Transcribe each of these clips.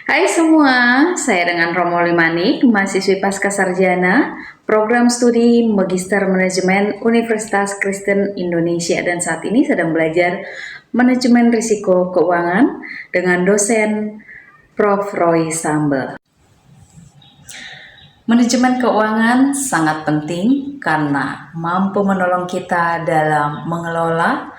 Hai semua, saya dengan Romo Limanik, mahasiswi Pascasarjana, program studi Magister Manajemen Universitas Kristen Indonesia, dan saat ini sedang belajar manajemen risiko keuangan dengan dosen Prof. Roy Sambel. Manajemen keuangan sangat penting karena mampu menolong kita dalam mengelola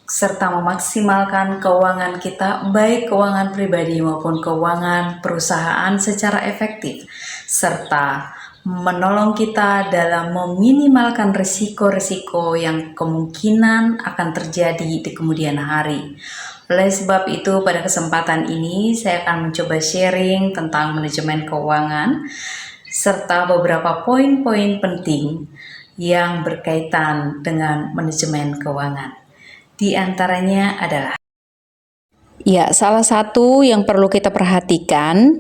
serta memaksimalkan keuangan kita, baik keuangan pribadi maupun keuangan perusahaan secara efektif, serta menolong kita dalam meminimalkan risiko-risiko yang kemungkinan akan terjadi di kemudian hari. Oleh sebab itu, pada kesempatan ini saya akan mencoba sharing tentang manajemen keuangan serta beberapa poin-poin penting yang berkaitan dengan manajemen keuangan. Di antaranya adalah, ya, salah satu yang perlu kita perhatikan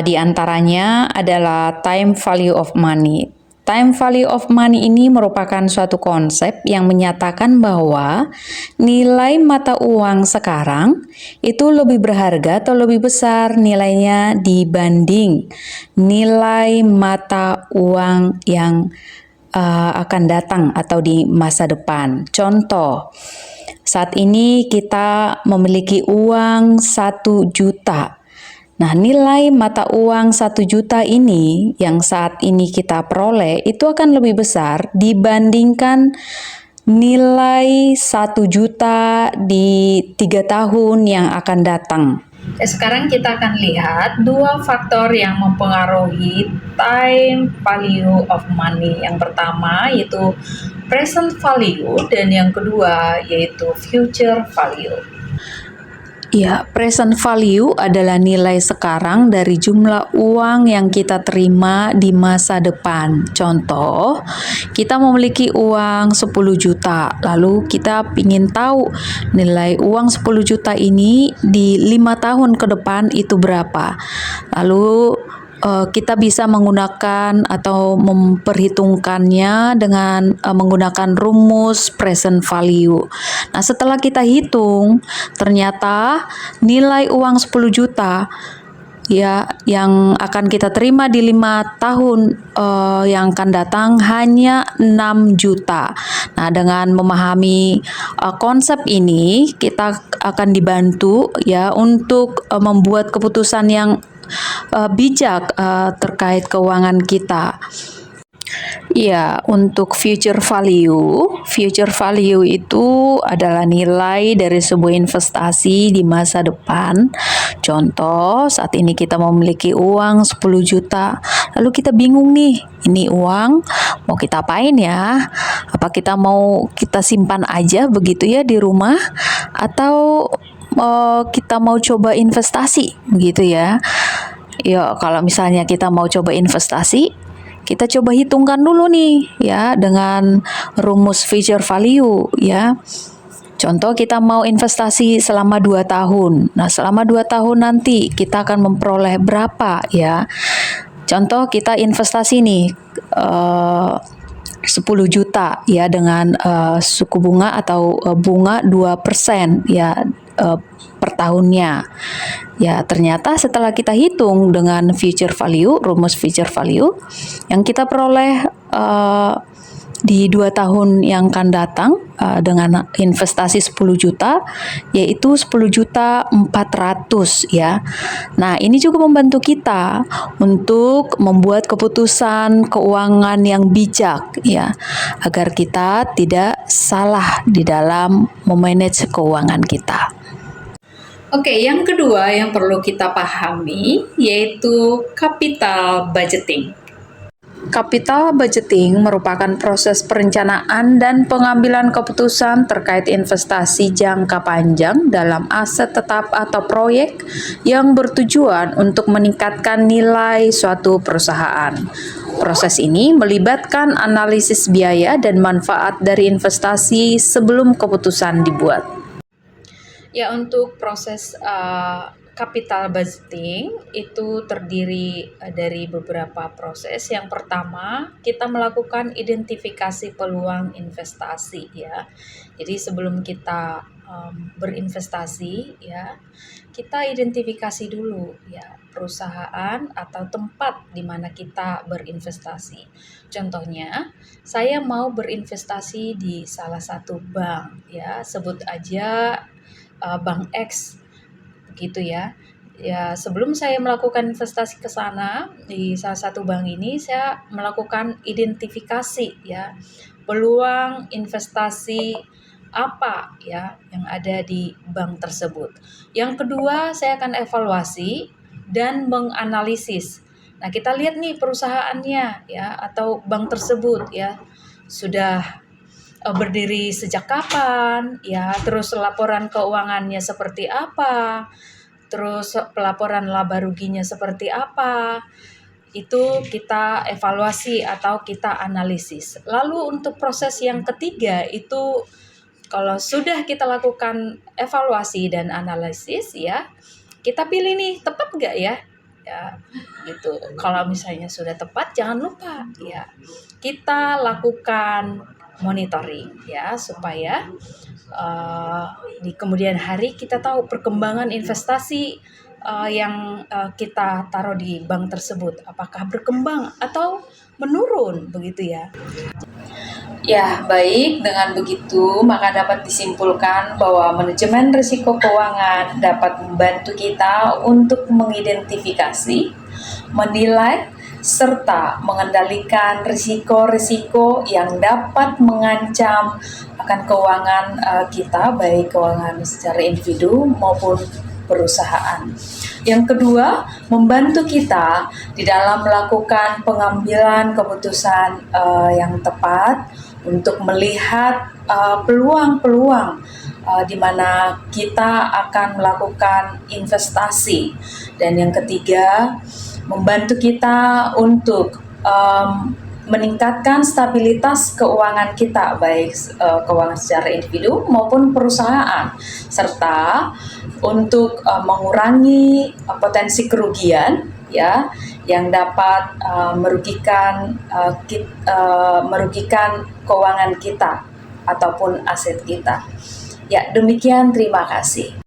di antaranya adalah time value of money. Time value of money ini merupakan suatu konsep yang menyatakan bahwa nilai mata uang sekarang itu lebih berharga atau lebih besar nilainya dibanding nilai mata uang yang akan datang atau di masa depan. Contoh, saat ini kita memiliki uang 1 juta. Nah, nilai mata uang 1 juta ini yang saat ini kita peroleh itu akan lebih besar dibandingkan nilai 1 juta di 3 tahun yang akan datang. Sekarang kita akan lihat dua faktor yang mempengaruhi time value of money. Yang pertama yaitu present value dan yang kedua yaitu future value. Ya, present value adalah nilai sekarang dari jumlah uang yang kita terima di masa depan. Contoh, kita memiliki uang 10 juta, lalu kita ingin tahu nilai uang 10 juta ini di 5 tahun ke depan itu berapa. Lalu kita bisa menggunakan atau memperhitungkannya dengan menggunakan rumus present value. Nah, setelah kita hitung, ternyata nilai uang 10 juta ya yang akan kita terima di 5 tahun yang akan datang hanya 6 juta. Nah, dengan memahami konsep ini, kita akan dibantu ya untuk membuat keputusan yang bijak terkait keuangan kita. Ya, untuk future value itu adalah nilai dari sebuah investasi di masa depan. Contoh, saat ini kita memiliki uang 10 juta, lalu kita bingung nih, ini uang mau kita apain ya? Apa kita mau kita simpan aja begitu ya di rumah, atau kita mau coba investasi begitu ya? Ya, kalau misalnya kita mau coba investasi, kita coba hitungkan dulu nih ya dengan rumus future value ya. Contoh, kita mau investasi selama 2 tahun. Nah, selama 2 tahun nanti kita akan memperoleh berapa ya. Contoh, kita investasi nih 10 juta ya dengan suku bunga atau bunga 2% ya per tahunnya. Ya, ternyata setelah kita hitung dengan future value, rumus future value, yang kita peroleh di 2 tahun yang akan datang dengan investasi 10 juta, yaitu 10 juta 400 ya. Nah, ini juga membantu kita untuk membuat keputusan keuangan yang bijak ya, agar kita tidak salah di dalam memanage keuangan kita. Oke, yang kedua yang perlu kita pahami yaitu capital budgeting. Capital budgeting merupakan proses perencanaan dan pengambilan keputusan terkait investasi jangka panjang dalam aset tetap atau proyek yang bertujuan untuk meningkatkan nilai suatu perusahaan. Proses ini melibatkan analisis biaya dan manfaat dari investasi sebelum keputusan dibuat. Ya, untuk proses capital budgeting itu terdiri dari beberapa proses. Yang pertama, kita melakukan identifikasi peluang investasi ya. Jadi sebelum kita berinvestasi, ya, kita identifikasi dulu ya perusahaan atau tempat di mana kita berinvestasi. Contohnya, saya mau berinvestasi di salah satu bank ya, sebut aja Bank X begitu ya. Ya, sebelum saya melakukan investasi ke sana di salah satu bank ini, saya melakukan identifikasi ya, peluang investasi apa ya yang ada di bank tersebut. Yang kedua, saya akan evaluasi dan menganalisis. Nah, kita lihat nih perusahaannya ya atau bank tersebut ya sudah berdiri sejak kapan ya, terus laporan keuangannya seperti apa, terus pelaporan laba ruginya seperti apa, itu kita evaluasi atau kita analisis. Lalu untuk proses yang ketiga itu kalau sudah kita lakukan evaluasi dan analisis ya, kita pilih nih tepat nggak ya? Ya, gitu. Kalau misalnya sudah tepat, jangan lupa ya kita lakukan monitoring ya supaya di kemudian hari kita tahu perkembangan investasi yang kita taruh di bank tersebut apakah berkembang atau menurun begitu ya. Ya, baik. Dengan begitu, maka dapat disimpulkan bahwa manajemen risiko keuangan dapat membantu kita untuk mengidentifikasi, menilai, serta mengendalikan risiko-risiko yang dapat mengancam akan keuangan kita, baik keuangan secara individu maupun perusahaan. Yang kedua, membantu kita di dalam melakukan pengambilan keputusan yang tepat untuk melihat peluang-peluang di mana kita akan melakukan investasi. Dan yang ketiga, membantu kita untuk meningkatkan stabilitas keuangan kita, baik keuangan secara individu maupun perusahaan, serta untuk mengurangi potensi kerugian ya yang dapat merugikan keuangan kita ataupun aset kita. Ya, demikian, terima kasih.